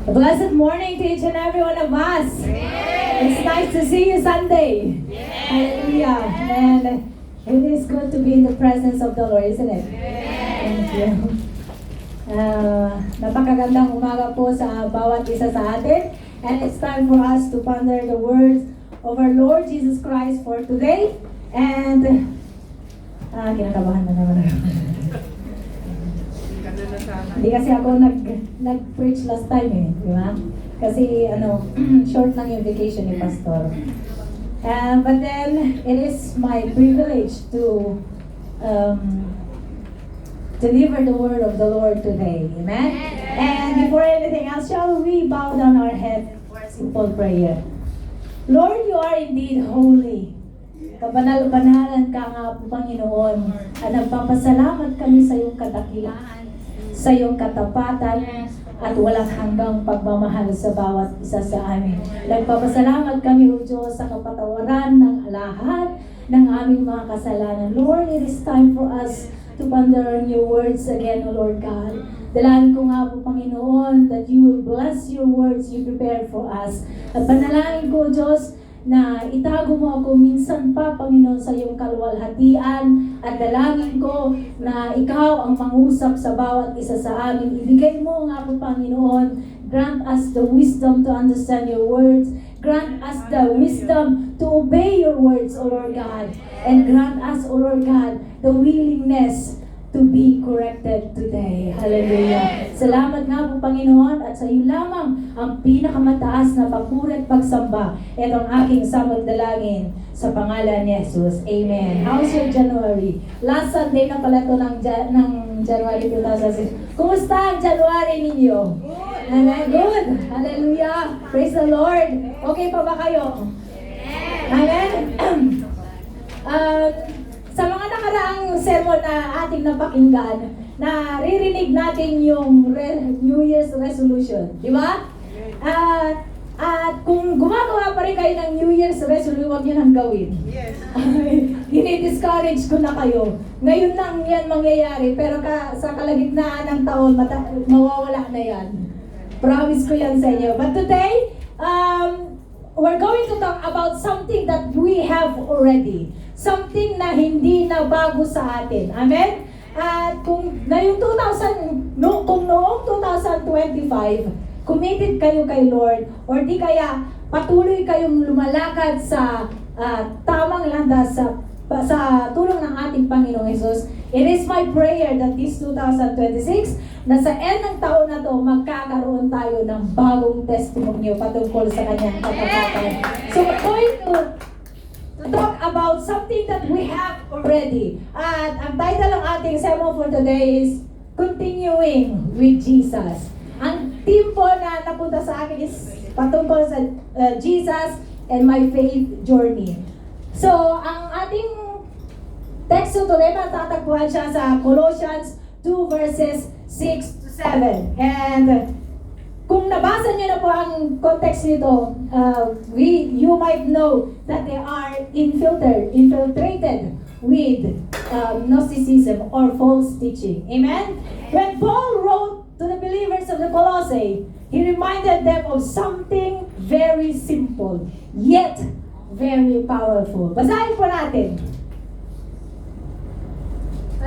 A blessed morning to each and every one of us. It's nice to see you Sunday. Hallelujah. And it is good to be in the presence of the Lord, isn't it? Thank you. Napakagandang umaga po sa bawat isa sa atin. And it's time for us to ponder the words of our Lord Jesus Christ for today. And kinakabahan na naman ako. Hindi kasi ako nag-preach last time di ba? Kasi short lang yung vacation ni Pastor. But then, it is my privilege to deliver the word of the Lord today. Amen? And before anything else, shall we bow down our head for a simple prayer? Lord, you are indeed holy. Kabanal-banalan ka nga po, Panginoon. At nagpapasalamat kami sa iyong kadakilaan, sa iyong katapatan, at walang hanggang pagmamahal sa bawat isa sa amin. Nagpapasalamat kami, O Diyos, sa kapatawaran ng lahat ng aming mga kasalanan. Lord, it is time for us to ponder on your words again, O Lord God. Dalangin ko nga po, Panginoon, that you will bless your words you prepared for us. At panalangin ko, Diyos, na itago mo ako minsan pa, Panginoon, sa iyong kaluwalhatian, at dalangin ko na ikaw ang mangusap sa bawat isa sa amin. Ibigay mo nga po, Panginoon, grant us the wisdom to understand your words, grant us the wisdom to obey your words, O Lord God, and grant us, O Lord God, the willingness to be corrected today. Hallelujah. Salamat nga po, Panginoon, at sa iyo lamang ang pinakamataas na papuri at pagsamba. Ito ang aking samot dalangin sa pangalan ni Jesus. Amen. How's your January? Last Sunday na pala ito ng January 2006. Kumusta ang January ninyo? Amen. Good. Hallelujah. Praise the Lord. Okay pa ba kayo? Amen. Sa mga nakaraang sermon na ating napakinggan, naririnig natin yung New Year's resolution. Di ba? At kung gumagawa pa rin kayo ng New Year's resolution, huwag nyo nang gawin. Yes. Dinidiscourage ko na kayo. Ngayon lang yan mangyayari, pero sa kalagitnaan ng taon, mawawala na yan. Promise ko yan sa inyo. But today, we're going to talk about something that we have already. Something na hindi na bago sa atin. Amen? At kung ngayong kung noong 2025, committed kayo kay Lord, or di kaya patuloy kayong lumalakad sa tamang landas sa tulong ng ating Panginoong Jesus, it is my prayer that this 2026, na sa end ng taon na to, magkakaroon tayo ng bagong testimony patungkol sa kanyang katapatan. So we're going to talk about something that we have already. At ang title ng ating sermon for today is Continuing with Jesus. Ang theme po na napunta sa akin is patungkol sa Jesus and my faith journey. So, ang ating text today, matatagpuan siya sa Colossians 2 verses 6 to 7. And kung nabasa niyo na po ang context nito, you might know that they are infiltrated with Gnosticism or false teaching. Amen? When Paul wrote to the believers of the Colossae, he reminded them of something very simple, yet very powerful. Basahin po natin.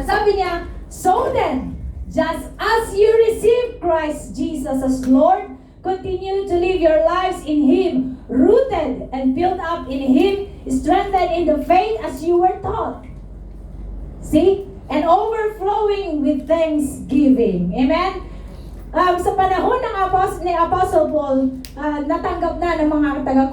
Sabi niya, so then, just as you receive Christ Jesus as Lord, continue to live your lives in Him, rooted and built up in Him, strengthened in the faith as you were taught. See? And overflowing with thanksgiving. Amen? Sa panahon ni Apostle Paul, natanggap na ng mga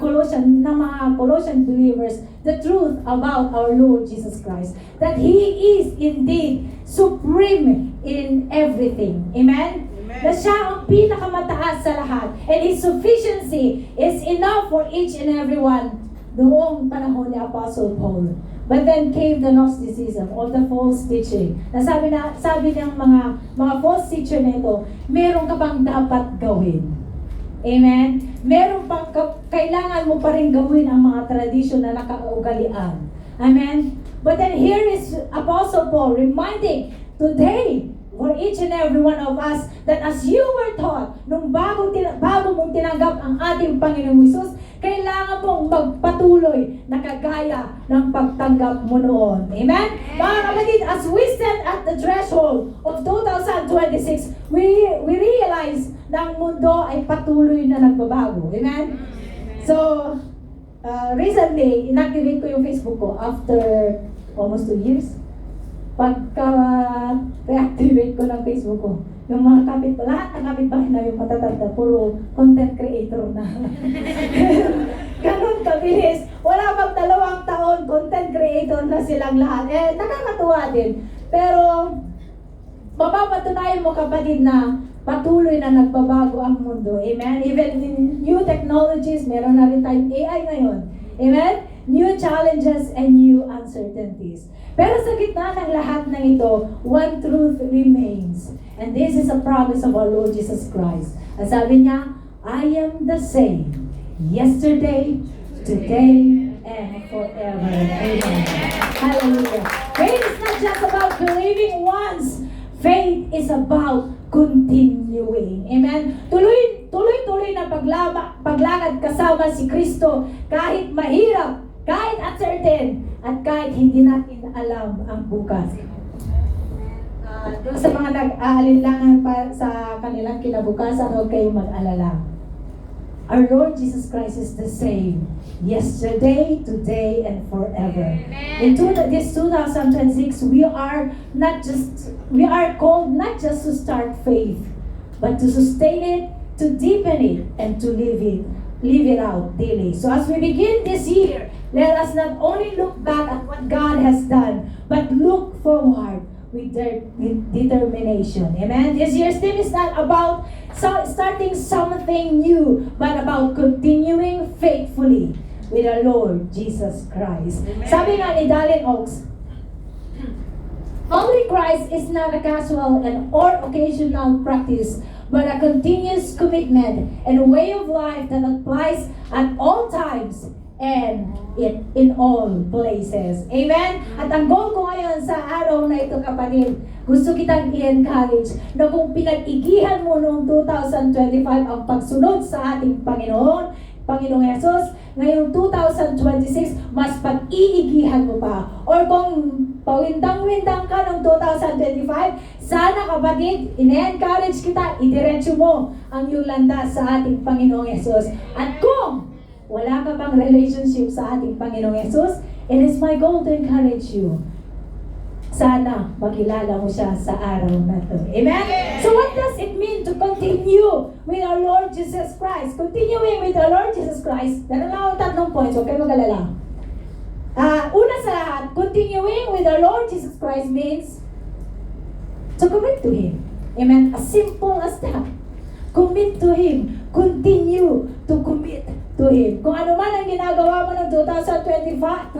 Colossian believers the truth about our Lord Jesus Christ. That He is indeed supreme in everything. Amen? Na siya ang pinakamataas sa lahat. And His sufficiency is enough for each and every one noong panahon ni Apostle Paul. But then came the Gnosticism or the false teaching. Sabi ng mga false teacher nito, meron ka pang dapat gawin. Amen? Meron pang kailangan mo pa rin gawin ang mga tradisyon na nakaugalian. Amen? But then here is Apostle Paul reminding, today, for each and every one of us that as you were taught, nung bago mong tinanggap ang ating Panginoong Hesus, kailangan mong magpatuloy na kagaya ng pagtanggap mo noon. Amen? Mga kapatid, as we stand at the threshold of 2026, we realize na ang mundo ay patuloy na nagbabago. Amen? So, recently, inactivate ko yung Facebook ko after almost 2 years. Pagka-reactivate ko ng Facebook ko, yung mga lahat ng kapitbahay na yung matatanda, puro content creator na. Ganun kabilis. Wala pang 2 taon, content creator na silang lahat. Nakakatuwa din. Pero, mapapatunayan mo kapatid na patuloy na nagbabago ang mundo. Amen? Even in new technologies, meron na rin tayong AI ngayon. Amen? New challenges and new uncertainties. Pero sa gitna ng lahat ng ito, one truth remains. And this is a promise of our Lord Jesus Christ. Ang sabi niya, I am the same, yesterday, today, and forever. Amen. Hallelujah. Faith is not just about believing once. Faith is about continuing. Amen? Tuloy-tuloy na paglakad kasama si Kristo kahit mahirap, kahit uncertain, at kahit hindi natin alam ang bukas. Doon sa mga nag-aalinlangan pa sa kanilang kinabukasan, huwag kayong mag-alala. Our Lord Jesus Christ is the same, yesterday, today, and forever. In this 2026, we are called not just to start faith, but to sustain it, to deepen it, and to live it out daily. So as we begin this year, let us not only look back at what God has done, but look forward with determination. Amen? This year's theme is not about starting something new, but about continuing faithfully with our Lord Jesus Christ. Amen. Sabi nga ni Dallin Oaks, following Christ is not a casual or occasional practice, but a continuous commitment and a way of life that applies at all times and in all places. Amen? At ang goal ko ngayon sa araw na ito, kapatid, gusto kitang i-encourage na kung pinag-igihan mo noong 2025 ang pagsunod sa ating Panginoong Hesus, ngayong 2026, mas pag-iigihan mo pa. Or kung pawindang-windang ka noong 2025, sana kapatid, ine-encourage kita, idiretso mo ang iyong landas sa ating Panginoong Hesus. At kung wala ka pang relationship sa ating Panginoong Hesus, it is my goal to encourage you. Sana makilala mo siya sa araw na ito. Amen? So what does it mean to continue with our Lord Jesus Christ? Continuing with our Lord Jesus Christ. Meron lang akong 3 points. Huwag kayo mag-alala. Una sa lahat, continuing with our Lord Jesus Christ means to commit to Him. Amen? As simple as that. Commit to Him. Continue to commit to Him. Kung ano man ang ginagawa mo ng 2025,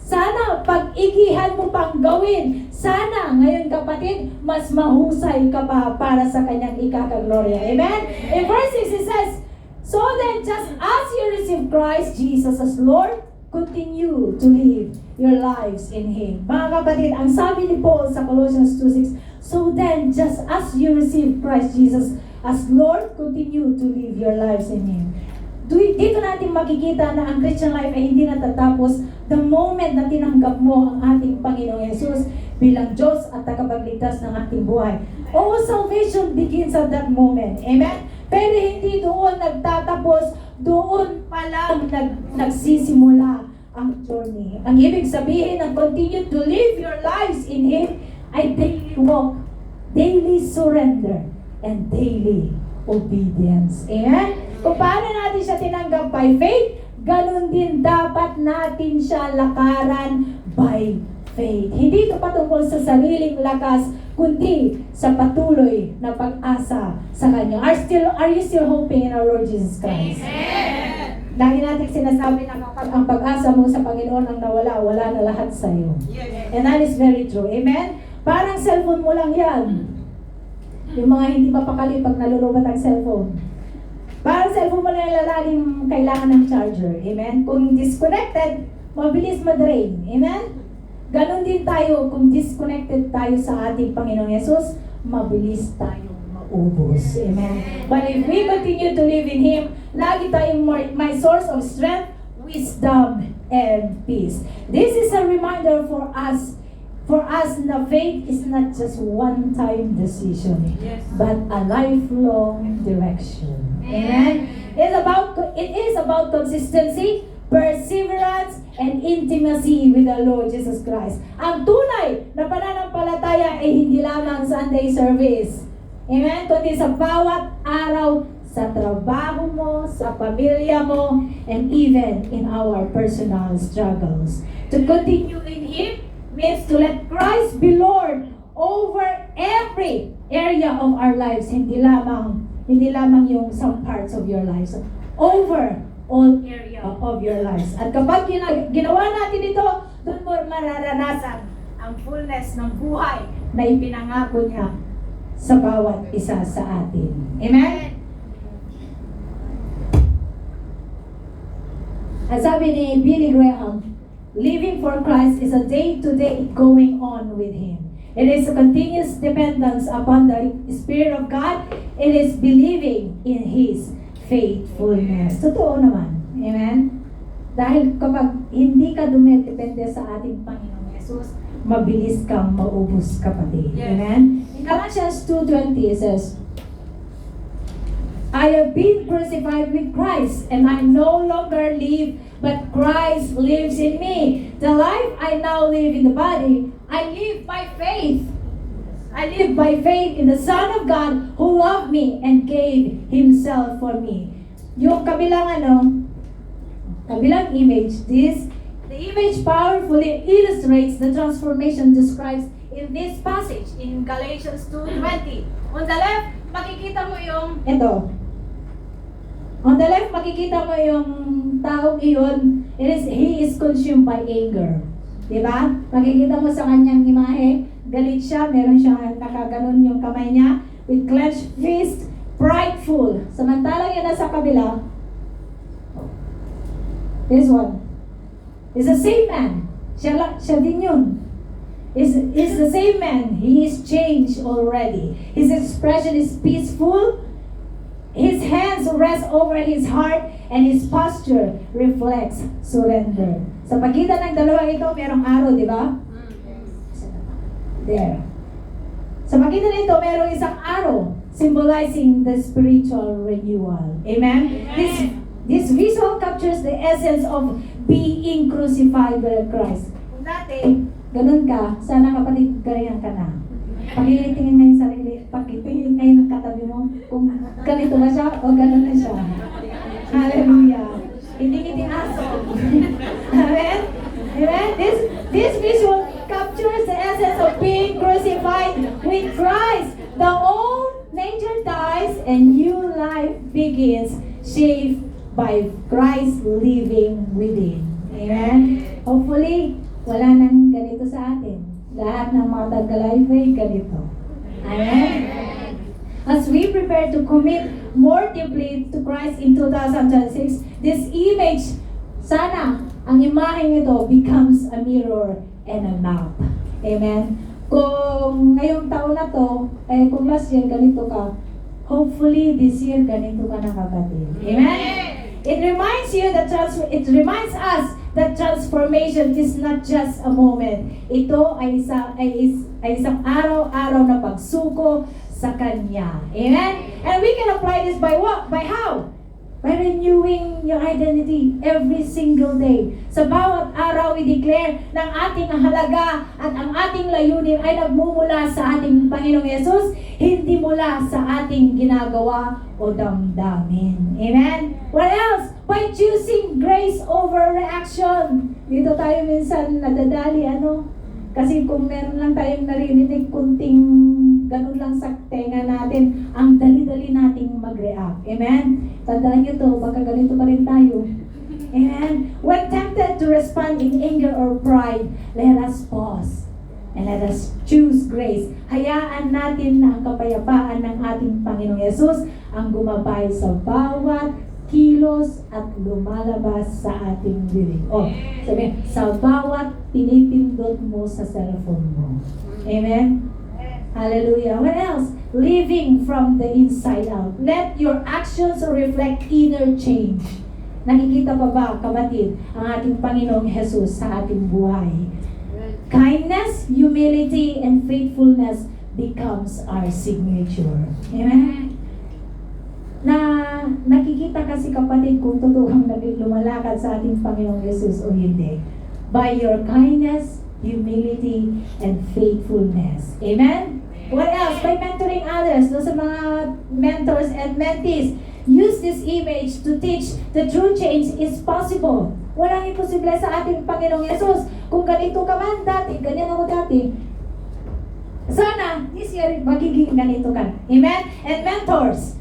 sana pag-igihan mo pang gawin. Sana ngayon kapatid, mas mahusay ka pa para sa kanyang ikakaglorya. Amen? In verse 6 it says, so then just as you receive Christ Jesus as Lord, continue to live your lives in Him. Mga kapatid, ang sabi ni Paul sa Colossians 2:6, so then just as you receive Christ Jesus as Lord, continue to live your lives in Him. Dito natin makikita na ang Christian life ay hindi natatapos the moment na tinanggap mo ang ating Panginoong Hesus bilang Diyos at tagapagligtas ng ating buhay. All salvation begins at that moment. Amen? Pero hindi doon nagtatapos, doon pa lang nagsisimula ang journey. Ang ibig sabihin ng continue to live your lives in Him ay daily walk, daily surrender, and daily obedience. Amen? Kung paano natin siya tinanggap by faith, ganun din dapat natin siya lakaran by faith. Hindi ito patungkol sa sariling lakas, kundi sa patuloy na pag-asa sa Kanya. Are you still hoping in our Lord Jesus Christ? Amen! Lagi natin sinasabi na kapag ang pag-asa mo sa Panginoon ang nawala, wala na lahat sa iyo. And that is very true. Amen? Parang cellphone mo lang yan. Yung mga hindi mapakali pag nalulubat ang cellphone. Parang cellphone mo lang yung laging kailangan ng charger. Amen? Kung disconnected, mabilis madrain. Amen? Ganon din tayo, kung disconnected tayo sa ating Panginoong Yesus, mabilis tayong maubos. Amen. But if we continue to live in Him, lagi tayong my source of strength, wisdom, and peace. This is a reminder for us na faith is not just one-time decision, but a lifelong direction. Amen. It is about consistency, perseverance, and intimacy with the Lord Jesus Christ. Ang tunay na pananampalataya ay hindi lamang Sunday service. Amen? Kundi sa bawat araw, sa trabaho mo, sa pamilya mo, and even in our personal struggles. To continue in Him means to let Christ be Lord over every area of our lives. Hindi lamang yung some parts of your lives. Over all area of your lives. At kapag ginawa natin ito, doon mo mararanasan ang fullness ng buhay na ipinangako niya sa bawat isa sa atin. Amen? At sabi ni Billy Graham, living for Christ is a day-to-day going on with Him. It is a continuous dependence upon the Spirit of God. It is believing in His faithfulness. Totoo naman. Amen? Dahil kapag hindi ka dumidepende sa ating Panginoong Yesus, mabilis kang maubos, kapatid. Yes. Amen? In Galatians 2:20 it says, I have been crucified with Christ, and I no longer live, but Christ lives in me. The life I now live in the body, I live by faith. I live by faith in the Son of God who loved me and gave Himself for me. Yung kabilang image, the image powerfully illustrates the transformation described in this passage in Galatians 2:20. On the left, makikita mo yung ito. On the left, makikita mo yung taong iyon. He is consumed by anger. Diba? Makikita mo sa kanyang imahe, galit siya, meron siyang nakaganon yung kamay niya, with clenched fist, prideful. Samantalang yan nasa kabila, this one, is the same man. Siya din yun. Is the same man. He is changed already. His expression is peaceful. His hands rest over his heart, and his posture reflects surrender. Sa pagitan ng dalawang ito, merong arrow, di ba? There. Sa pagitan nito, merong isang arrow symbolizing the spiritual renewal. Amen? This visual captures the essence of being crucified with Christ. Kung dati, ganun ka, sana kapatid, ganyan ka na. Pakitingin na yung sarili, pakitingin na yung katabi mo, kung ganito ba siya o ganun na siya. Hallelujah. Hindi itinaso. Amen? Amen? This visual captures the essence of being crucified with Christ. The old nature dies and new life begins, shaped by Christ living within. Amen? Hopefully, wala nang ganito sa atin. Lahat ng mga Tagalog ay ganito. Amen? As we prepare to commit more deeply to Christ in 2026, this image, sana, ang imaheng ito becomes a mirror and a map. Amen? Kung ngayong taon na to, kung last year ganito ka, hopefully this year ganito ka na, kapatid. Amen? It reminds us that transformation is not just a moment. Ito ay isang araw-araw na pagsuko sa Kanya. Amen? And we can apply this by what? By how? By renewing your identity every single day. Sa bawat araw, i-declare ng ating halaga at ang ating layunin ay nagmumula sa ating Panginoong Yesus, hindi mula sa ating ginagawa o damdamin. Amen? What else? By choosing grace over reaction. Dito tayo minsan nadadali, kasi kung meron lang tayong naririnig, kunting ganun lang sa tenga natin, ang dali-dali nating mag-react. Amen? Tandaan nyo to, baka ganito pa rin tayo. Amen? When tempted to respond in anger or pride, let us pause and let us choose grace. Hayaan natin na ang kapayapaan ng ating Panginoong Yesus ang gumabay sa bawat kumikilos at lumalabas sa ating bibig. O, sabi, sa bawat pinipindot mo sa cellphone mo. Amen? Hallelujah. What else? Living from the inside out. Let your actions reflect inner change. Nakikita pa ba, kapatid, ang ating Panginoong Jesus sa ating buhay? Kindness, humility, and faithfulness becomes our signature. Amen? Na nakikita kasi, kapatid, kung totoong lumalakad sa ating Panginoong Jesus o hindi. By your kindness, humility, and faithfulness. Amen? What else? By mentoring others. Doon sa mga mentors and mentees, use this image to teach the true change is possible. Walang imposible sa ating Panginoong Yesus. Kung ganito ka man dati, ganyan ako dati, sana, this year, magiging ganito ka. Amen? And mentors,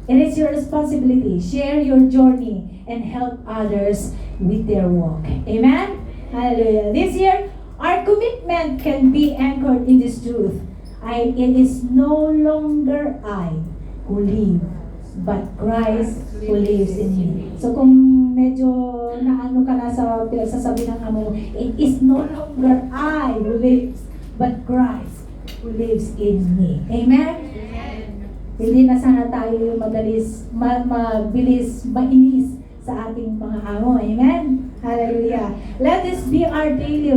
it is your responsibility. Share your journey and help others with their walk. Amen? Hallelujah. This year, our commitment can be anchored in this truth. It is no longer I who live, but Christ who lives in me. So kung medyo naano ka na sa sasabi ng amo mo, it is no longer I who lives, but Christ who lives in me. Amen? Hindi na sana tayo yung mabilis, mainis sa ating mga amo. Amen? Hallelujah. Let this be our daily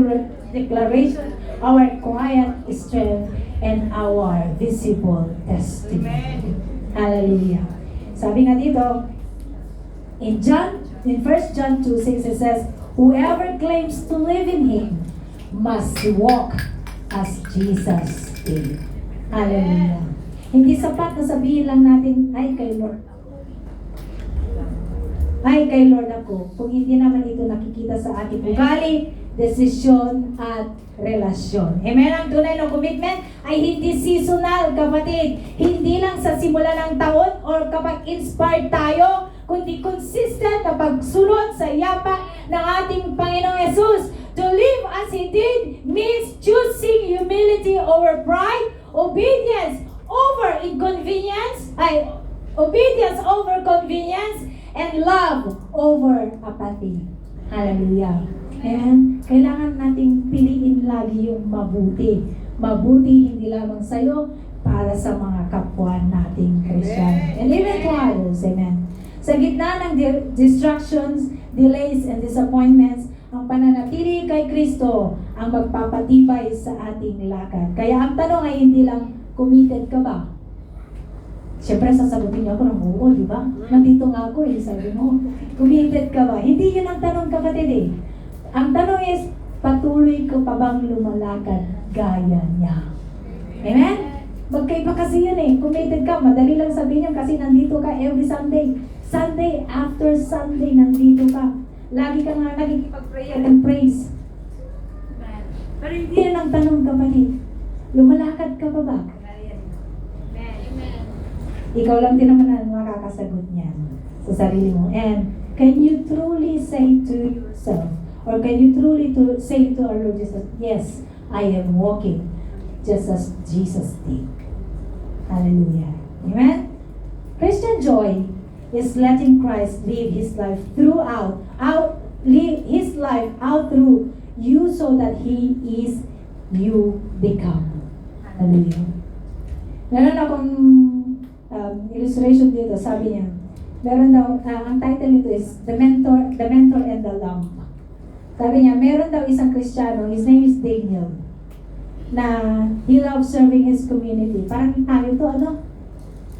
declaration, our quiet strength, and our visible testimony. Hallelujah. Sabi nga dito, in 1 John 2:6, it says, whoever claims to live in Him must walk as Jesus did. Hallelujah. Hindi sapat na sabihin lang natin, ay kay Lord ako, kung hindi naman ito nakikita sa ating ugali, desisyon at relasyon. Amen? Ang tunay na commitment ay hindi seasonal, kapatid. Hindi lang sa simula ng taon or kapag inspired tayo, kundi consistent na pagsunod sa yapak ng ating Panginoong Yesus. To live as He did means choosing humility over pride, obedience over convenience, and love over apathy. Hallelujah. Amen? Kailangan nating piliin lagi yung mabuti. Mabuti hindi lamang sa'yo, para sa mga kapwa nating Kristiyano. And even to others. Amen? Sa gitna ng distractions, delays, and disappointments, ang pananatili kay Kristo ang magpapatibay sa ating lakad. Kaya ang tanong ay hindi lang, committed ka ba? Siyempre, sasagutin niyo ako ng oo, di ba? Nandito nga ako sabi mo, committed ka ba? Hindi yun ang tanong, kapatid Ang tanong is, patuloy ka pa bang lumalakad gaya niya? Amen? Magkaiba kasi yun committed ka, madali lang sabihin yan kasi nandito ka every Sunday. Sunday after Sunday, nandito ka. Lagi ka nga nagkikipag-prayer and praise. Pero hindi yan ang tanong, kapatid. Lumalakad ka pa ba? Ikaw lang din naman ang makakasagot niyan sa sarili mo. And can you truly say to yourself, or can you truly say to our Lord Jesus, yes, I am walking just as Jesus did. Hallelujah. Amen? Christian joy is letting Christ live His life out through you so that He is you become. Hallelujah. Meron akong illustration dito, sabi niya, meron daw, ang title nito is The Mentor and the Lamb. Sabi niya, meron daw isang Kristiyano, his name is Daniel, na he loves serving his community. Parang tayo to,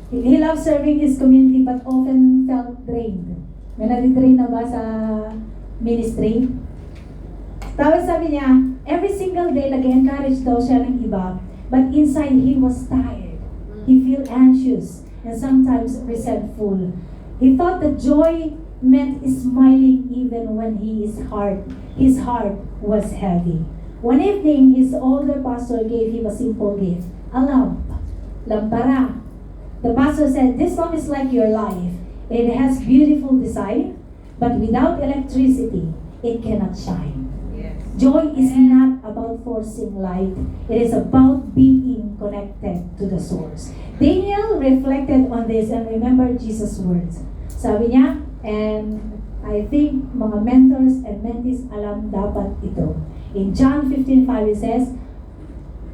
He loves serving his community but often felt drained. May nadidrain na ba sa ministry? Tapos sabi niya, every single day, nag-encourage daw siya ng iba, but inside he was tired. He felt anxious and sometimes resentful. He thought that joy meant smiling even when his heart was heavy. One evening, his older pastor gave him a simple gift, a lamp, lampara. The pastor said, this lamp is like your life. It has beautiful design, but without electricity, it cannot shine. Joy is not about forcing light. It is about being connected to the source. Daniel reflected on this and remembered Jesus' words. Sabi niya, And I think mga mentors and mentees alam dapat ito. In John 15:5 it says,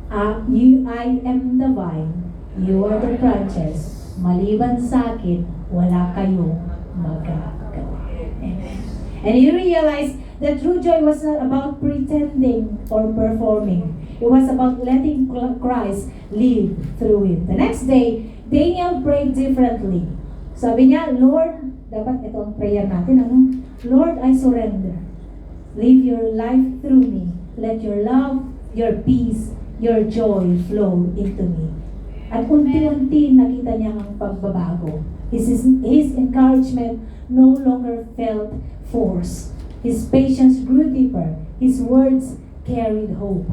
I am the vine, you are the branches. Maliban sa akin, wala kayong magagawa. Amen. And you realize that true joy was not about pretending or performing. It was about letting Christ live through it. The next day, Daniel prayed differently. Sabi niya, Lord, dapat ito ang prayer natin, ano? Lord, I surrender. Live your life through me. Let your love, your peace, your joy flow into me. At unti-unti nakita niya ang pagbabago. His encouragement no longer felt forced. His patience grew deeper. His words carried hope.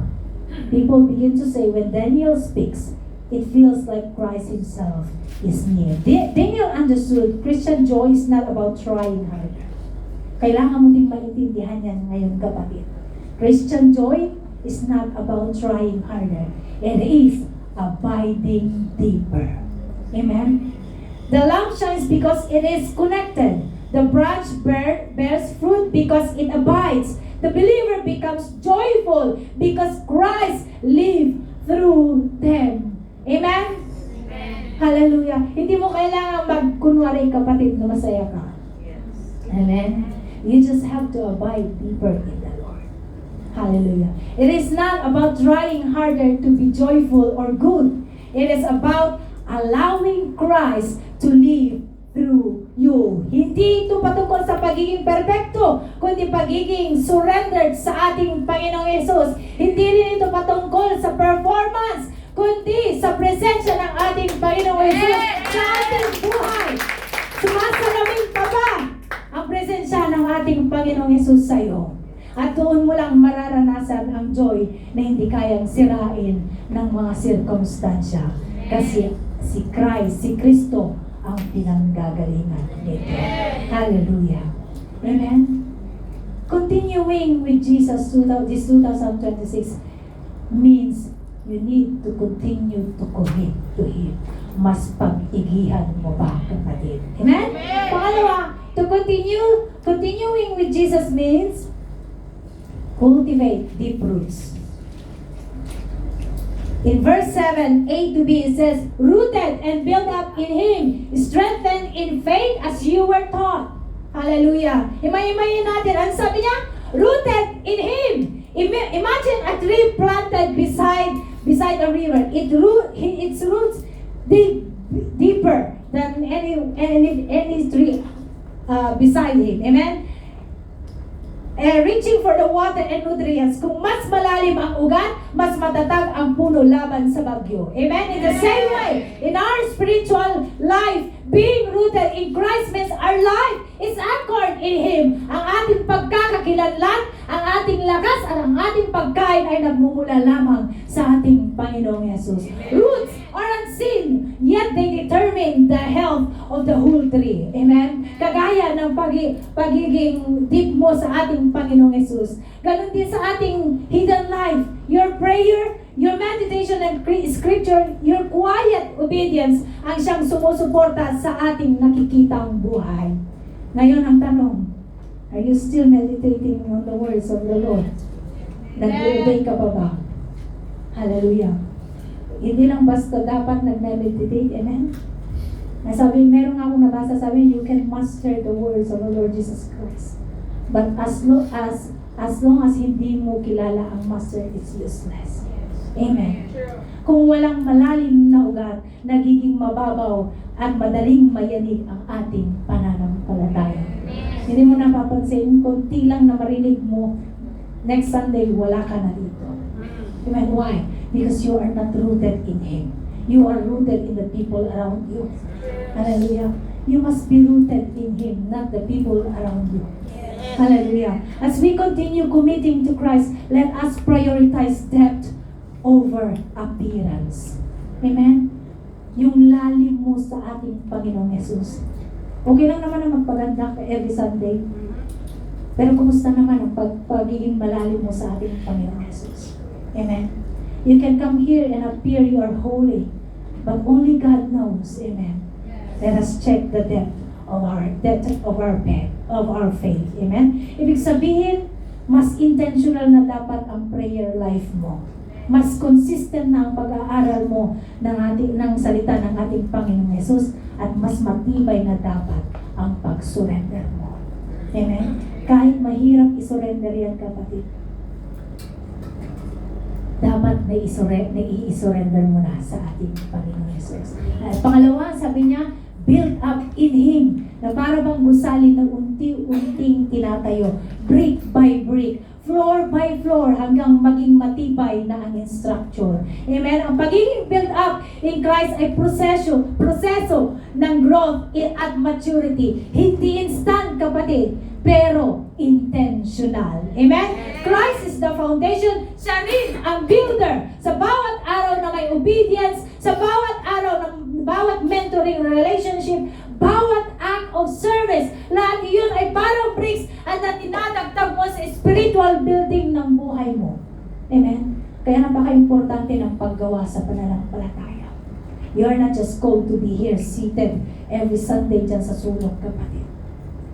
People begin to say, when Daniel speaks, it feels like Christ himself is near. Daniel understood Christian joy is not about trying harder. Kailangan mo ding maintindihan yan ngayon, kapatid. Christian joy is not about trying harder. It is abiding deeper. Amen? The lamp shines because it is connected. The branch bears fruit because it abides. The believer becomes joyful because Christ lives through them. Amen? Amen. Hallelujah. Hindi mo kailangan magkunwari, kapatid, na masaya ka. Yes. Amen? You just have to abide deeper in the Lord. Hallelujah. It is not about trying harder to be joyful or good. It is about allowing Christ to live through you. Hindi ito patungkol sa pagiging perfecto, kundi pagiging surrendered sa ating Panginoong Yesus. Hindi rin ito patungkol sa performance, kundi sa presensya ng ating Panginoong Yesus sa ating buhay. Sumasalamin pa ba ang presensya ng ating Panginoong Yesus sa iyo? At doon mo lang mararanasan ang joy na hindi kayang sirain ng mga sirkumstansya. Kasi si Christ, si Kristo, ang pinanggagalingan nito. Hallelujah. Amen? Continuing with Jesus this 2026 means you need to continue to commit to Him. Mas pag-igihan mo ba, kapatid? Amen? Pangalawa, continuing with Jesus means cultivate deep roots. In verse 7, A to B, it says, rooted and built up in Him, strengthened in faith as you were taught. Hallelujah. Imay-imayin natin. Ang sabi niya? Rooted in Him. Imagine a tree planted beside a river. Its roots deeper than any tree beside Him. Amen? Reaching for the water and nutrients. Kung mas malalim ang ugat, mas matatag ang puno laban sa bagyo. Amen? In the same way, in our spiritual life, being rooted in Christ means our life is anchored in Him. Ang ating pagkakakilanlan, ang ating lakas, at ang ating pagkain ay nagmumula lamang sa ating Panginoong Yesus. Roots are unseen, yet they determine the health of the whole tree. Amen? Kagaya ng pagiging deep mo sa ating Panginoong Yesus. Ganon din sa ating hidden life. Your prayer, your meditation and scripture, your quiet obedience ang siyang sumusuporta sa ating nakikitang buhay. Ngayon ang tanong, are you still meditating on the words of the Lord? Nag-obey ka pa ba? Hallelujah. Hindi lang basta dapat nag-meditate, amen? Nasabi, meron nga akong nabasa, sabi, you can master the words of the Lord Jesus Christ. But as long as hindi mo kilala ang master, it's useless. Amen. Kung walang malalim na ugat, nagiging mababaw at madaling mayanig ang ating pananampalataya. Hindi mo napapansin, konti lang na marinig mo, next Sunday, wala ka na dito. Amen. Why? Because you are not rooted in Him. You are rooted in the people around you. Hallelujah. You must be rooted in Him, not the people around you. Hallelujah. As we continue committing to Christ, let us prioritize depth over appearance. Amen? Yung lalim mo sa ating Panginoong Yesus. Okay lang naman ang magpaganda ka every Sunday. Pero kumusta naman ang pagiging malalim mo sa ating Panginoong Yesus? Amen? You can come here and appear you are holy. But only God knows. Amen? Let us check the depth of our faith. Amen? Ibig sabihin, mas intentional na dapat ang prayer life mo. Mas consistent na ang pag-aaral mo ng salita ng ating Panginoong Yesus, at mas matibay na dapat ang pag-surrender mo. Amen? Kahit mahirap isurrender yan, kapatid, dapat na i-surrender mo na sa ating Panginoong Yesus. At pangalawa, sabi niya, build up in Him, na para bang gusali na unti-unting tinatayo, brick by brick, floor by floor, hanggang maging matibay na ang structure. Amen? Ang pagiging build up in Christ ay proseso ng growth at maturity. Hindi instant, kapatid, pero intentional. Amen? Christ is the foundation. Siya rin ang builder. Sa bawat araw na may obedience, sa bawat araw ng bawat mentoring relationship, bawat act of service, lahat yun ay parang bricks at tinadagdag mo sa spiritual building ng buhay mo. Amen? Kaya napaka-importante ng paggawa sa pananampalataya. You are not just called to be here seated every Sunday dyan sa sulok, kapatid.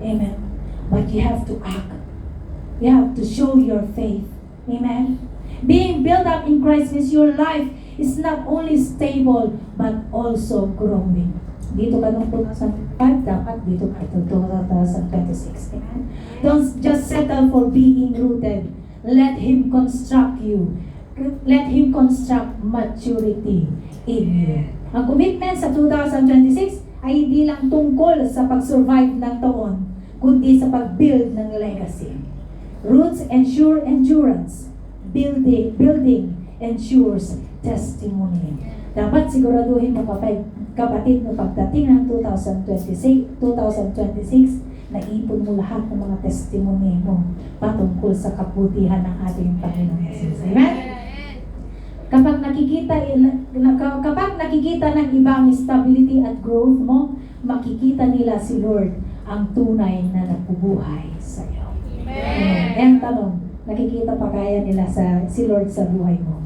Amen? But you have to act. You have to show your faith. Amen? Being built up in Christ means your life is not only stable but also growing. Dito ka nung 2005, dapat dito ka ito 2026. Amen? Don't just settle for being rooted. Let Him construct you. Let Him construct maturity in you. Ang commitment sa 2026 ay hindi lang tungkol sa pag-survive ng taon, kundi sa pag-build ng legacy. Roots ensure endurance. Building ensures testimony. Dapat siguraduhin mo, kapatid, mo pagdating ng 2026, naipon mo lahat ng mga testimony mo patungkol sa kabutihan ng ating Panginoon Jesus. Amen? Kapag nakikita ng iba ang stability at growth mo, makikita nila si Lord ang tunay na nabubuhay sa iyo. Amen. Yan tanong, nakikita pa kaya nila si Lord sa buhay mo?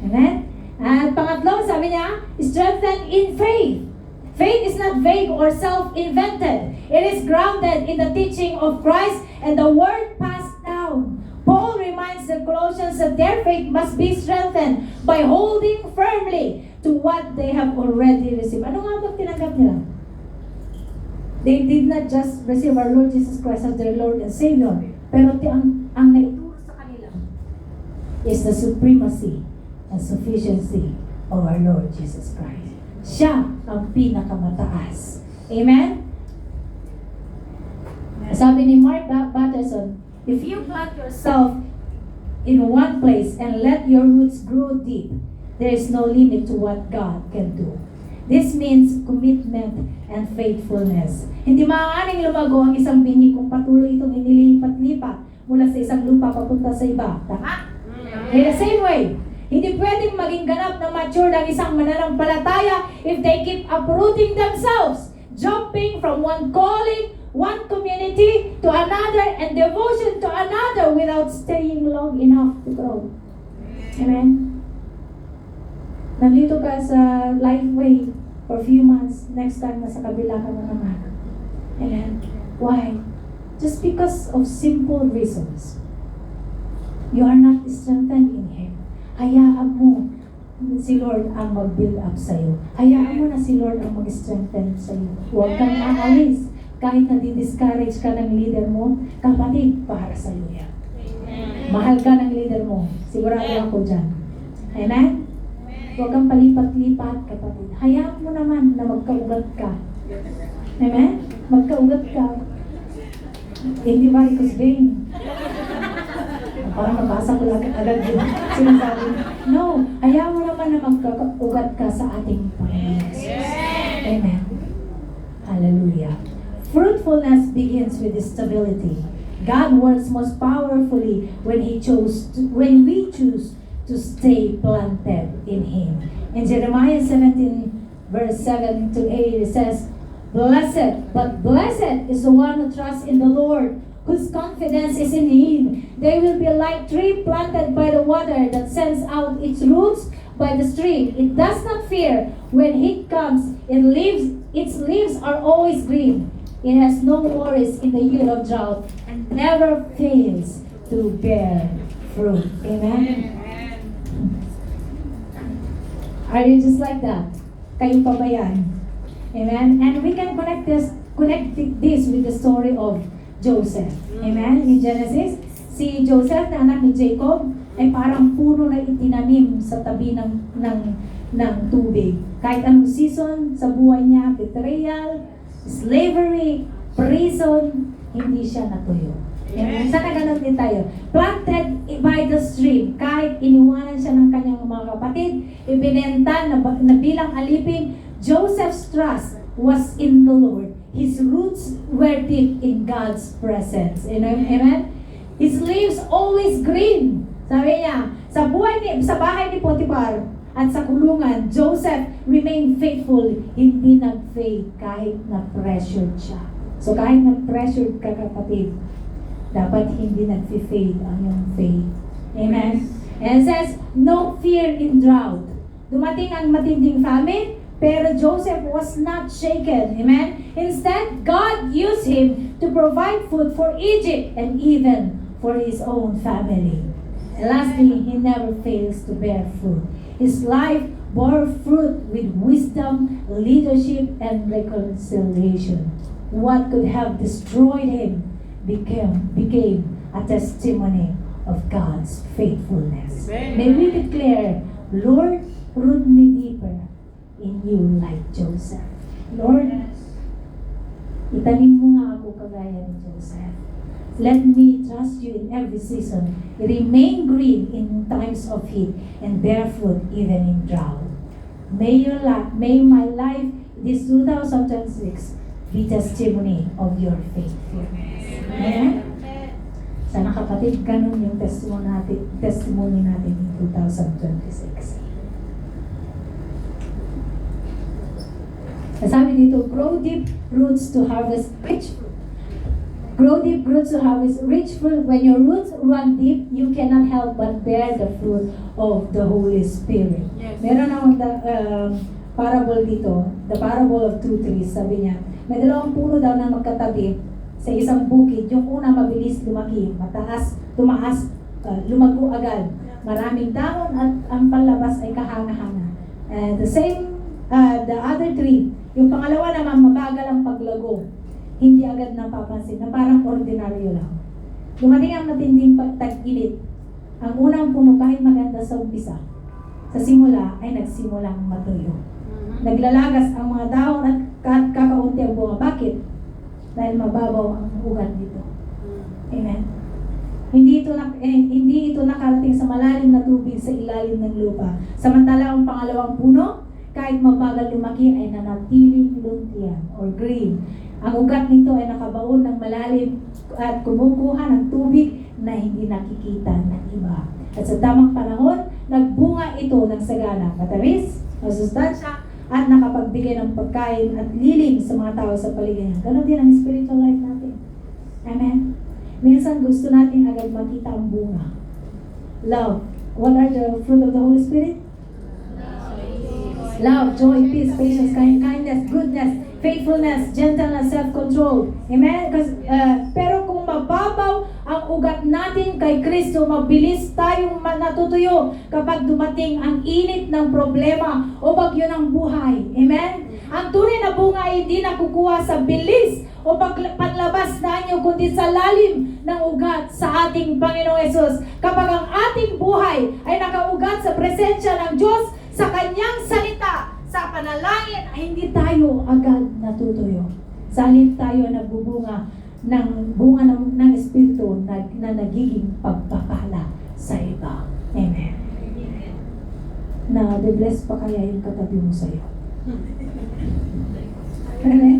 Amen? At pangatlo, sabi niya, strengthen in faith. Faith is not vague or self-invented. It is grounded in the teaching of Christ and the word passed down. Paul reminds the Colossians that their faith must be strengthened by holding firmly to what they have already received. Ano nga ba tinanggap nila? They did not just receive our Lord Jesus Christ as their Lord and Savior, pero ang naituro sa kanila is the supremacy and sufficiency of our Lord Jesus Christ. Siya ang pinakamataas. Amen? Sabi ni Mark Batterson, if you plant yourself in one place and let your roots grow deep, there is no limit to what God can do. This means commitment and faithfulness. Hindi maaaring lumago ang isang bini kung patuloy itong inilipat-lipat mula sa isang lupa papunta sa iba. Tama? In the same way, hindi pwedeng maging ganap na mature ang isang mananampalataya if they keep uprooting themselves, jumping from one calling, one community to another, and devotion to another without staying long enough to grow. Amen? Nandito ka sa Lifeway for a few months, next time nasa kabila ka na naman. Amen? Why? Just because of simple reasons. You are not strengthened in Him. Hayaan mo si Lord ang mag-build up sa'yo. Hayaan mo na si Lord ang mag-strengthen sa'yo. Huwag kang aalis. Kahit na-discourage ka ng leader mo, kapatid, para sa'yo yan. Mahal ka ng leader mo. Sigurado ako dyan. Amen? Huwag kang palipat-lipat, kapatid. Hayaan mo naman na magkaugat ka. Amen? Magkaugat ka. Hindi ba ikos vain? Parang nabasa ko lang agad yun. Sinasabi, no, hayaan mo naman na magkaugat ka sa ating Panginoon. Amen. Hallelujah. Fruitfulness begins with stability. God works most powerfully when we choose to stay planted in Him. In Jeremiah 17, verse 7 to 8, it says, Blessed is the one who trusts in the Lord, whose confidence is in Him. They will be like tree planted by the water that sends out its roots by the stream. It does not fear when heat comes. Its leaves are always green. It has no worries in the year of drought and never fails to bear fruit. Amen? Are you just like that? Kayo pa ba yan? Amen? And we can connect this with the story of Joseph. Amen? In Genesis, si Joseph na anak ni Jacob ay parang puno na itinanim sa tabi ng tubig. Kahit anong season sa buhay niya, betrayal, slavery, prison, hindi siya natuyo. Amen. Sana ganun din tayo. Planted by the stream, kahit iniwanan siya ng kanyang mga kapatid, ibinenta na bilang alipin, Joseph's trust was in the Lord. His roots were deep in God's presence. Amen? His leaves always green. Sabi niya, sa bahay ni Potiphar at sa kulungan, Joseph remained faithful, hindi nag-fade kahit na-pressured siya. So kahit na-pressured ka kapatid, dapat hindi nag-fade ang iyong faith. Amen? And it says, no fear in drought. Dumating ang matinding famine, pero Joseph was not shaken. Amen? Instead, God used him to provide food for Egypt and even for his own family. And lastly, he never fails to bear fruit. His life bore fruit with wisdom, leadership, and reconciliation. What could have destroyed him became a testimony of God's faithfulness. May we declare, Lord, root me deeper in you like Joseph. Lord, itanim mo nga ako kagaya ni Joseph. Let me trust you in every season. Remain green in times of heat and bear fruit even in drought. May my life this 2026 be testimony of your faithfulness. Amen? Sana kapatid, ganun yung testimony natin in 2026. Sabi dito, grow deep roots to harvest rich fruit. Grow deep roots to harvest rich fruit. When your roots run deep, you cannot help but bear the fruit of the Holy Spirit. Yes. Meron akong parable dito, the parable of two trees. Sabi niya, may dalawang puno daw na magkatabi sa isang bukid. Yung una mabilis lumaki, tumaas, lumago agad. Maraming dahon at ang panlabas ay kahanga-hanga. And the other tree, yung pangalawa naman mabagal ang paglago. Hindi agad napapansin, na parang ordinaryo lang. Dumating ang matinding tag-init. Ang unang puno kahit maganda sa umpisa, sa simula ay nagsimulang matuyo. Naglalagas ang mga dahon at kakaunti ang bunga. Bakit? Dahil mababaw ang ugat dito. Amen. Hindi ito nakarating sa malalim na tubig sa ilalim ng lupa. Samantala ang pangalawang puno, kahit mabagal lumaki ay nanatiling luntian or green. Ang ugat nito ay nakabaon ng malalim at kumukuha ng tubig na hindi nakikita ng iba. At sa tamang panahon, nagbunga ito ng sagana, matamis, masustansya, at nakapagbigay ng pagkain at lilim sa mga tao sa paligid. Ganon din ang spiritual life natin. Amen? Minsan gusto natin agad makita ang bunga. Love. What are the fruit of the Holy Spirit? Love, joy, peace, patience, kindness, goodness, faithfulness, gentleness, self-control. Amen? Pero kung mababaw ang ugat natin kay Kristo, mabilis tayong natutuyo kapag dumating ang init ng problema o bagyo ng buhay. Amen? Ang tunay na bunga ay hindi nakukuha sa bilis o panlabas na inyo, kundi sa lalim ng ugat sa ating Panginoong Yesus. Kapag ang ating buhay ay nakaugat sa presensya ng Diyos, sa Kanyang salita, sa panalangin, ay hindi tayo agad natutuyo. Sa halip tayo nagbubunga ng bunga ng Espiritu na nagiging pagpapala sa iba. Amen. Na-bless pa kaya yung katabi mo sa'yo? Amen?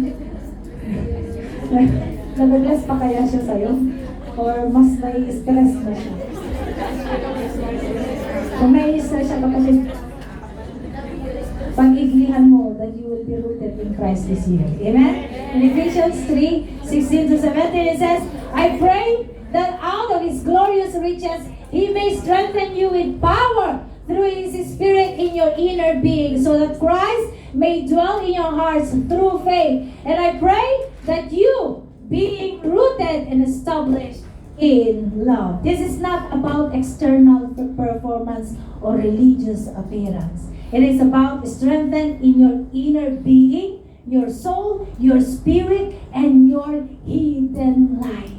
Na-bless pa kaya siya sa'yo? Or mas may stress na siya? Kung may stress siya, kapatid, pag-iglihan mo that you will be rooted in Christ this year. Amen? In Ephesians 3:16-17, it says, I pray that out of His glorious riches, He may strengthen you with power through His Spirit in your inner being, so that Christ may dwell in your hearts through faith. And I pray that you and established in love. This is not about external performance or religious appearance. It is about strengthen in your inner being, your soul, your spirit, and your hidden life.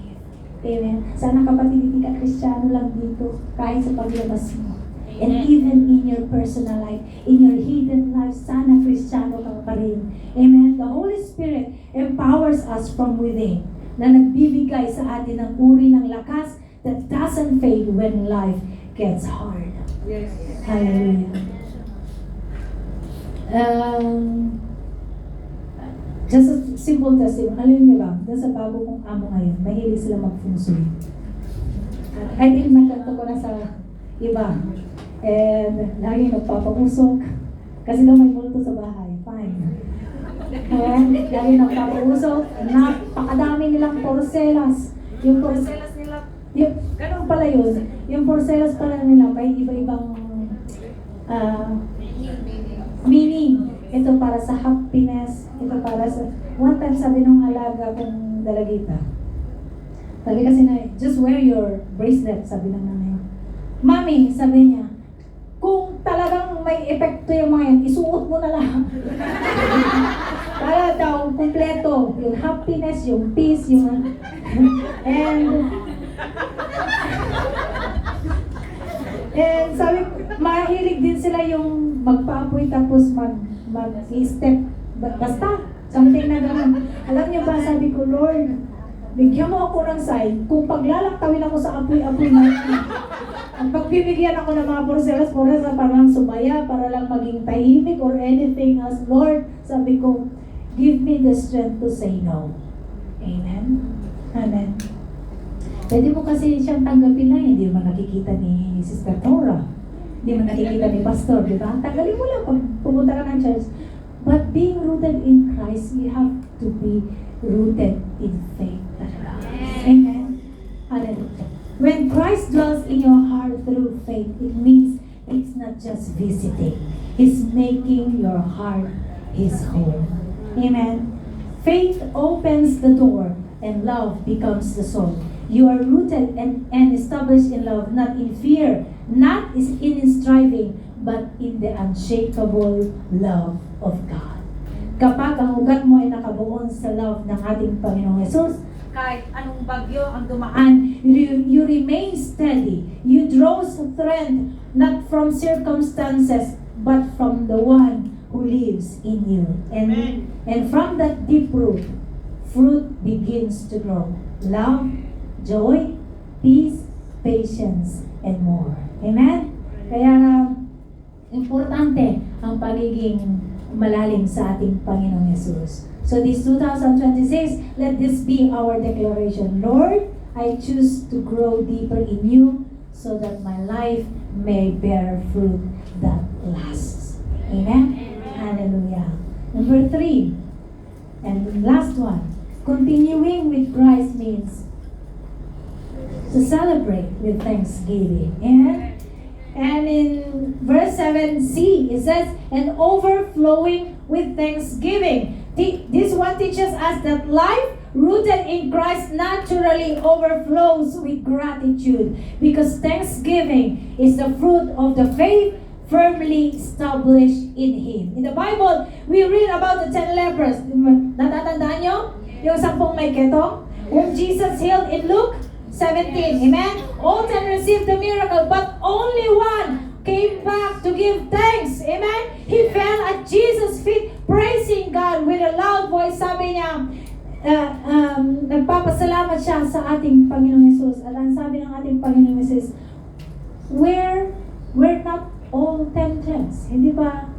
Amen. Sana kapatid, hindi ka Kristiyano lang dito, kahit sa paglabas mo. And even in your personal life, in your hidden life, sana Kristiyano ka pa rin. Amen. The Holy Spirit empowers us from within, na nagbibigay sa atin ng uri ng lakas that doesn't fade when life gets hard. Yes. Hallelujah. Just a simple testimony. Alam niyo ba, dahil sa bago kong amo ngayon, mahilig sila mag-feng shui. Kahit nagkanto ko na sa iba. And lagi nagpapausok. Kasi daw may multo sa bahay. Fine. And lagi nagpapausok. Napakadami nilang porcelas. Yung porcelas nila, ganun pala yun. Yung porcelas pala nila, may iba-ibang meaning. Ito para sa happiness. Ito para sa... One time sabi nung alaga kong dalagita. Sabi kasi na, just wear your bracelet, sabi ng nanay. Mami, sabi niya, kung talagang may epekto yung mga yan, isuot mo na lang. Para daw, kumpleto. Yung happiness, yung peace, yung... And sabi, mahilig din sila yung magpaapoy tapos mag-step. Basta, something na gano'n. Alam niyo ba, sabi ko, Lord, bigyan mo ako ng sign kung paglalaktawin ako sa apoy-apoy na ang pagbibigyan ako ng mga porcelas na parang sumaya, para lang maging tahimik or anything else. Lord, sabi ko, give me the strength to say no. Amen? Amen. Pwede mo kasi siyang tanggapin lang, hindi mo nakikita ni Sister Tora. Hindi mo nakikita ni Pastor, di ba? Tanggalin mo lang pag pumunta ka ng church. But being rooted in Christ, you have to be rooted in faith. Amen? Hallelujah. When Christ dwells in your heart through faith, it means it's not just visiting. He's making your heart His home. Amen? Faith opens the door and love becomes the soul. You are rooted and established in love, not in fear, not in striving, but in the unshakable love of God. Kapag ang ugat mo ay nakabuon sa love ng ating Panginoong Yesus, kahit anong bagyo ang dumaan, you remain steady. You draw strength not from circumstances, but from the one who lives in you. And from that deep root, fruit begins to grow. Love, joy, peace, patience, and more. Amen? Kaya importante ang pagiging malalim sa ating Panginoong Yesus. So this 2026, let this be our declaration. Lord, I choose to grow deeper in you so that my life may bear fruit that lasts. Amen? Hallelujah. Number 3, and the last one, continuing with Christ means to celebrate with thanksgiving. Amen? And in verse 7c, it says, and overflowing with thanksgiving. This one teaches us that life rooted in Christ naturally overflows with gratitude, because thanksgiving is the fruit of the faith firmly established in Him. In the Bible, we read about the 10 lepers. Natatandaan nyo? Yung 10 may ketong? Whom Jesus healed in Luke 17. Amen? All 10 received the miracle, but only one came back to give thanks. Amen? He fell at Jesus' feet, praising God with a loud voice. Sabi niya, nagpapasalamat siya sa ating Panginoong Yesus. At ang sabi ng ating Panginoong Yesus, we're not all 10 gems. Hindi ba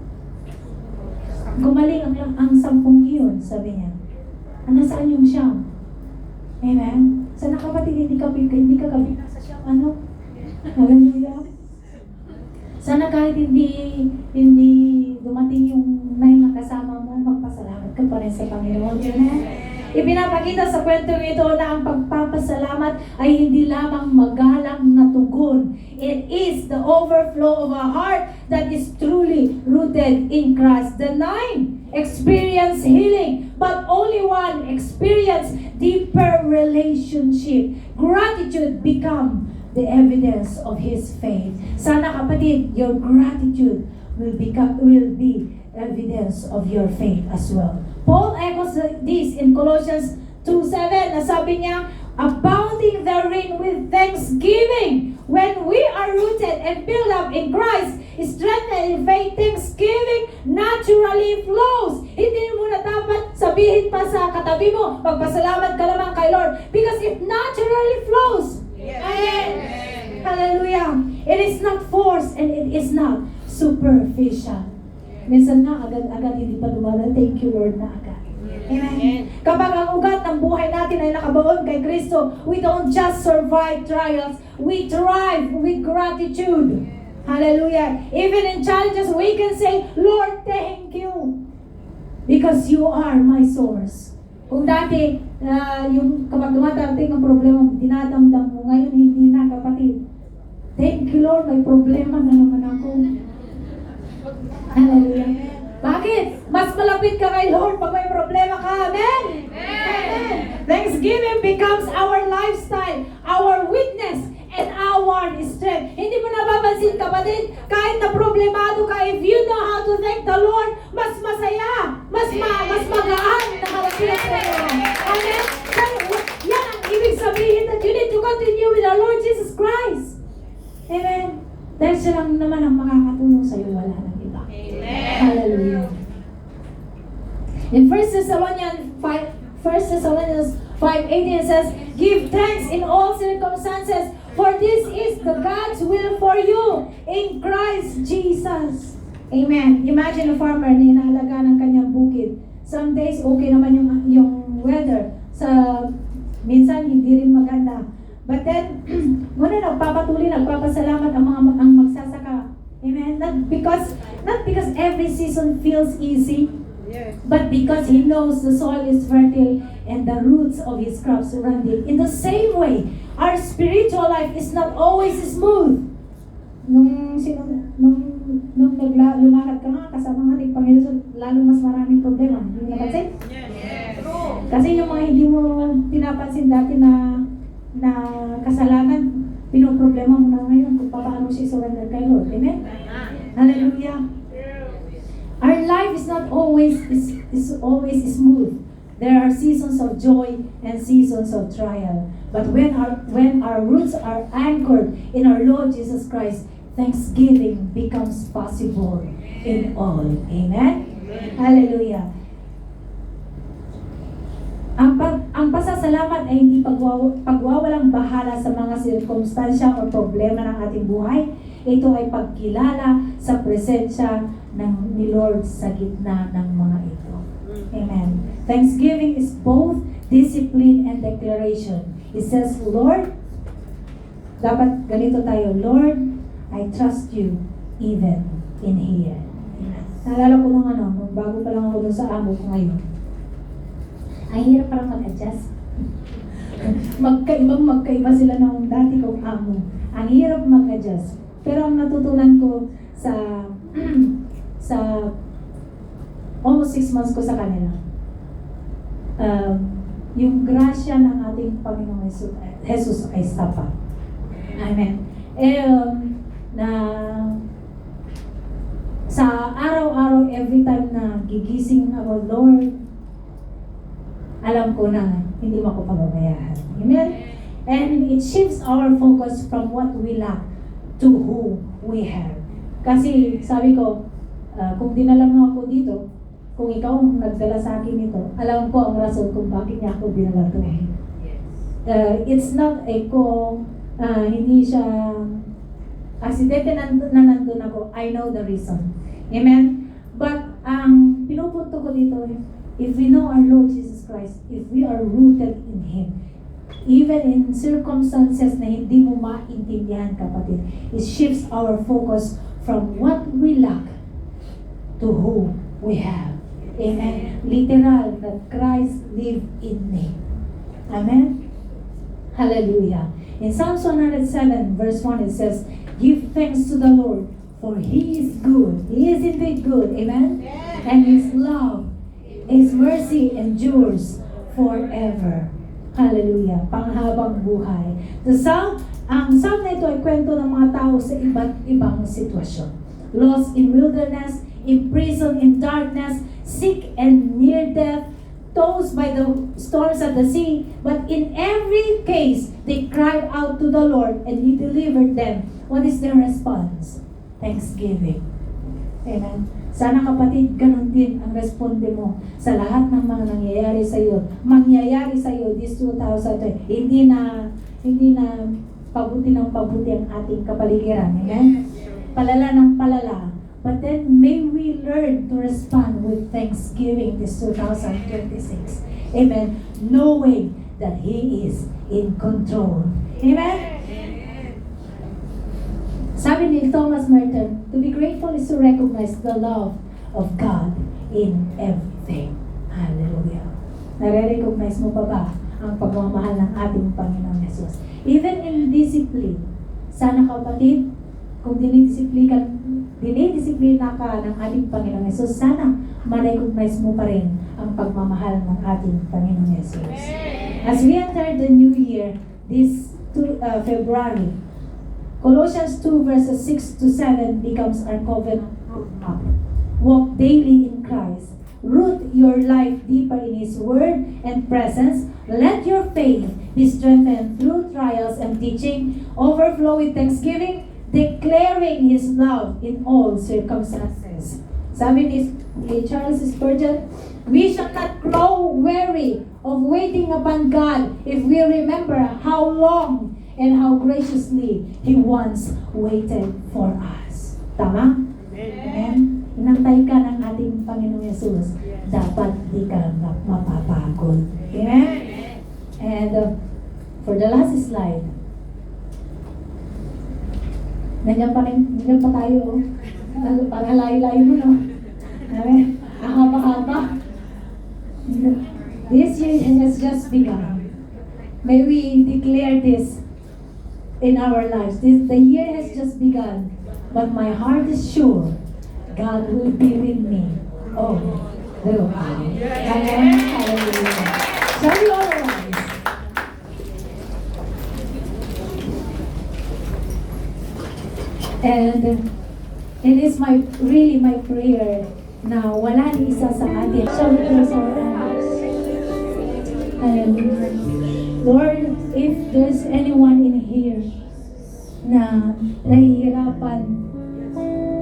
gumaling ang 10 iyon, sabi niya. Nasaan yung siyam? Amen? Sana kapatid, hindi ka kabilang sa siyam, ano? Hallelujah. Sana kahit hindi dumating yung 9 na kasama mo, magpasalamat ka pa rin sa Panginoon. Amen? Ipinapakita sa kwento nito na ang pagpapasalamat ay hindi lamang magalang na tugon. It is the overflow of a heart that is truly rooted in Christ. The 9 experience healing, but only one experience deeper relationship. Gratitude become the evidence of his faith. Sana kapatid, your gratitude will be evidence of your faith as well. Paul echoes this in Colossians 2:7 na sabi niya, abounding therein with thanksgiving. When we are rooted and built up in Christ, strengthened in faith, thanksgiving naturally flows. Hindi mo na dapat sabihin pa sa katabi mo, magpasalamat ka naman kay Lord, because it naturally flows. Yes. Amen. Amen. Hallelujah. It is not forced and it is not superficial. Minsan nga, agad-agad hindi pa dumadaan. Thank you, Lord, na agad. Amen. Kapag ang ugat ng buhay natin ay nakabaon kay Kristo, we don't just survive trials, we thrive with gratitude. Hallelujah. Even in challenges, we can say, Lord, thank you. Because you are my source. Kung dati, yung kapag dumadating ang problema, dinadamdam mo, ngayon hindi na, kapatid. Thank you, Lord, may problema na naman ako. Hallelujah. Bakit? Mas malapit ka kay Lord pag may problema ka. Amen? Amen. Thanksgiving becomes our lifestyle, our witness, and our strength. Hindi mo napapansin, kapatid, kahit na problemado ka, if you know how to thank the Lord, mas masaya, mas magaan na halapit sa iyo. Amen? Yan ang ibig sabihin that you need to continue with our Lord Jesus Christ. Amen? Dahil siya lang naman ang makakatulong sa iyo, wala nang iba. Amen. Hallelujah. In 1 Thessalonians 5:18 it says, give thanks in all circumstances, for this is the God's will for you in Christ Jesus. Amen. Imagine a farmer na inaalaga ng kanyang bukid. Some days okay naman yung weather. Minsan hindi rin maganda. But then, muna nagpapasalamat ang magsasaka. Amen. Not because every season feels easy, but because he knows the soil is fertile and the roots of his crops run deep. In the same way, our spiritual life is not always smooth. Nung lumakad ka nga kasama ng Panginoon, lalo mas maraming problema. Hindi mo napansin? Yes. Kasi yung mga hindi mo pinapansin dati na kasalanan, pinoproblema mo na ngayon kung paano siya surrender kay Lord. Amen? Hallelujah. Our life is not always smooth. There are seasons of joy and seasons of trial. But when our roots are anchored in our Lord Jesus Christ, thanksgiving becomes possible in all. Amen? Hallelujah. Ang pasasalamat ay hindi pagwawalang bahala sa mga sirkumstansya o problema ng ating buhay. Ito ay pagkilala sa presensya ni Lord sa gitna ng mga ito. Amen. Thanksgiving is both discipline and declaration. It says, Lord, dapat ganito tayo, Lord, I trust you even in here. Naalala ko nung bago pa lang ako dun sa amo ko ngayon. Ay, hirap parang mag-adjust. Magkaiba sila ng dati kong amo. Ang hirap mag-adjust. Pero ang natutunan ko sa almost 6 months ko sa kanila, yung grasya ng ating Panginoong Jesus ay sapat. Amen. Na sa araw-araw, every time na gigising ako, Lord, alam ko na hindi mo ako pababayaan. Amen? And it shifts our focus from what we lack to who we have. Kasi sabi ko, kung dinala mo ako dito, kung ikaw ang nagdala sa akin nito, alam ko ang rason kung bakit niya ako dinala to. It's not hindi siya aksidente na nandun ako. I know the reason. Amen? But ang pinupunto ko dito, if we know our Lord Jesus Christ, if we are rooted in Him, even in circumstances na hindi mo maintindihan, kapatid, it shifts our focus from what we lack to who we have. Amen. Literal, that Christ live in me. Amen. Hallelujah. In Psalms 107 verse 1 it says, give thanks to the Lord, for He is good. He is indeed good. Amen. Yes. And His love, His mercy endures forever. Hallelujah. Panghabang buhay. Ang psalm na ito ay kwento ng mga tao sa iba't ibang sitwasyon. Lost in wilderness, imprisoned in darkness, sick and near death, tossed by the storms at the sea. But in every case, they cried out to the Lord and He delivered them. What is their response? Thanksgiving. Amen. Sana kapatid, ganun din ang responde mo sa lahat ng mga nangyayari sa iyo. Mangyayari sa iyo this 2020. Hindi na pabuti ng pabuti ang ating kapaligiran. Amen? Palala ng palala. But then may we learn to respond with thanksgiving this 2026. Amen? Knowing that He is in control. Amen? Sabi ni Thomas Merton, to be grateful is to recognize the love of God in everything. Hallelujah. Nare-recognize mo pa ba ang pagmamahal ng ating Panginoon Jesus? Even in discipline, sana kapatid, kung dinidisiplina ka ng ating Panginoon Jesus, sana ma-recognize mo pa rin ang pagmamahal ng ating Panginoon Jesus. As we enter the new year, this February, Colossians 2 verses 6 to 7 becomes our covenant roadmap. Walk daily in Christ. Root your life deeper in His Word and presence. Let your faith be strengthened through trials and teaching. Overflow with thanksgiving, declaring His love in all circumstances. Sabi ni Charles Spurgeon, we shall not grow weary of waiting upon God if we remember how long and how graciously He once waited for us. Tama? Amen? Inantay ka ng ating Panginoong Yesus. Dapat di ka mapapagod. Amen? And for the last slide, nandiyan pa tayo. Parang layo-layo mo, no? Amen? Ahaba-haba. This year has just begun. May we declare this in our lives. The year has just begun, but my heart is sure God will be with me all throughout. Amen. Hallelujah. Shall we all rise? And it is really my prayer na wala ni isa sa atin. Shall we close our eyes? Hallelujah. Lord, if there's anyone in here na nahihirapan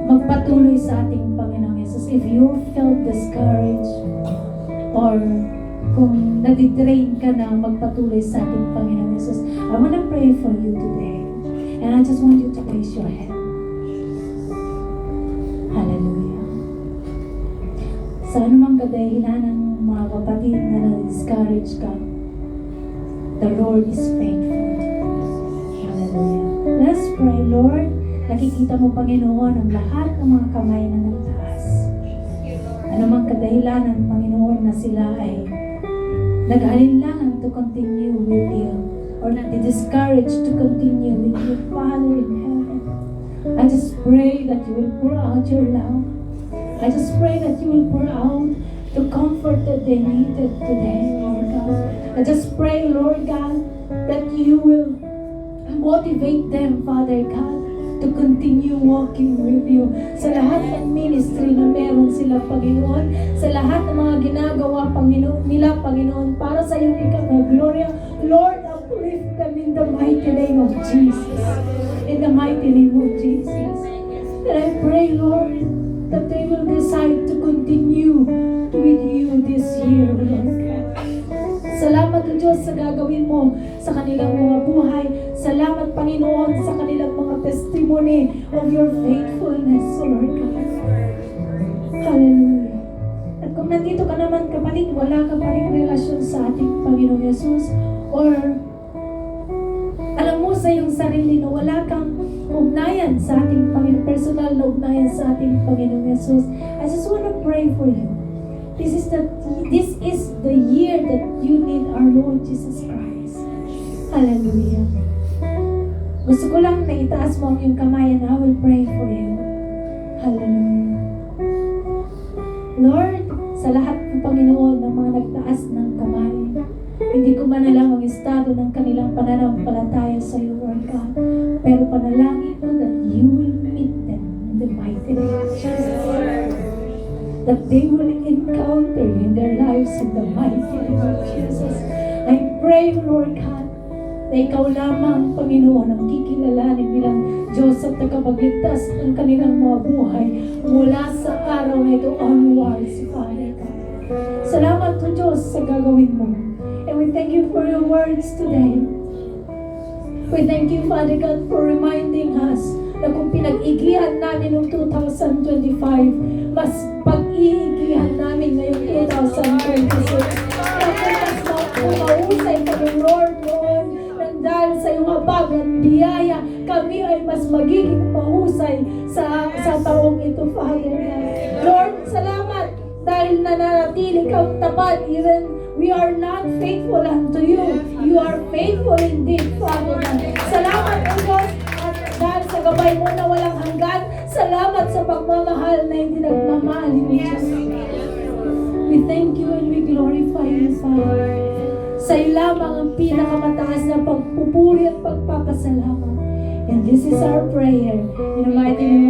magpatuloy sa ating Panginoong Jesus, if you felt discouraged or kung nadidrain ka na magpatuloy sa ating Panginoong Jesus, I want to pray for you today. And I just want you to raise your hand. Hallelujah. Sa anumang kadahilan ng mga kapatid na na-discourage ka, the Lord is faithful. Hallelujah. Let's pray, Lord. Nakikita mo, Panginoon, ang lahat ng mga kamay na nagtaas. Ano mang kadahilanan, Panginoon, na sila ay nag-alinlangan to continue with you or na-discouraged to continue with you, Father in heaven. I just pray that you will pour out your love. I just pray that you will pour out the comfort that they needed today, Lord God. I just pray, Lord God, that you will motivate them, Father God, to continue walking with you sa lahat ng ministry na meron sila, Panginoon, sa lahat ng mga ginagawa, Panginoon, nila, Panginoon, para sa iyong ikakagloria. Lord, uplift them in the mighty name of Jesus. In the mighty name of Jesus. And I pray, Lord, that they will decide to continue with you this year, Lord God. Salamat, O Diyos, sa gagawin mo sa kanilang mga buhay. Salamat, Panginoon, sa kanilang mga testimony of your faithfulness, O Lord God. Hallelujah. At kung nandito ka naman, kapatid, wala ka pa rin relasyon sa ating Panginoong Yesus, or alam mo sa iyong sarili na wala kang ugnayan sa ating Panginoon, personal na ugnayan sa ating Panginoong Yesus, I just want to pray for you. This is the year that you need our Lord Jesus Christ. Hallelujah. Gusto ko lang na itaas mo ang iyong kamay and I will pray for you. Hallelujah. Lord, sa lahat ng Panginoon ng mga nagtaas ng kamay, hindi ko man alam ang estado ng kanilang pananampalataya sa iyo, Lord God. Pero panalangin ko that you will meet them in the mighty name of Jesus. That they will encounter you in their lives in the mighty name of Jesus. I pray, Lord God, na ikaw lamang, Panginoon, ang kikilalanin bilang Diyos at tagapagligtas ng kanilang mga buhay mula sa araw na ito onwards, Father God. Salamat po, Diyos, sa gagawin mo. And we thank you for your words today. We thank you, Father God, for reminding us na kung pinag-igihan namin noong 2025, mas pag-iigihan namin ngayong 2026. At mas mahusay kami, Lord, Lord, nang dahil sa iyong habag at biyaya, kami ay mas magiging mahusay sa taong ito, Father God. Lord, salamat dahil nananatili kang tapat even we are not faithful unto you. You are faithful indeed, Father God. Salamat po, Diyos, at dahil sa gabay mo na walang hanggan, salamat sa pagmamahal na hindi nagmamahal mo, Diyos. We thank you and we glorify you, Father. Sa iyo lamang ang pinakamataas na pagpupuri at pagpapasalamat. And this is our prayer. In the mighty name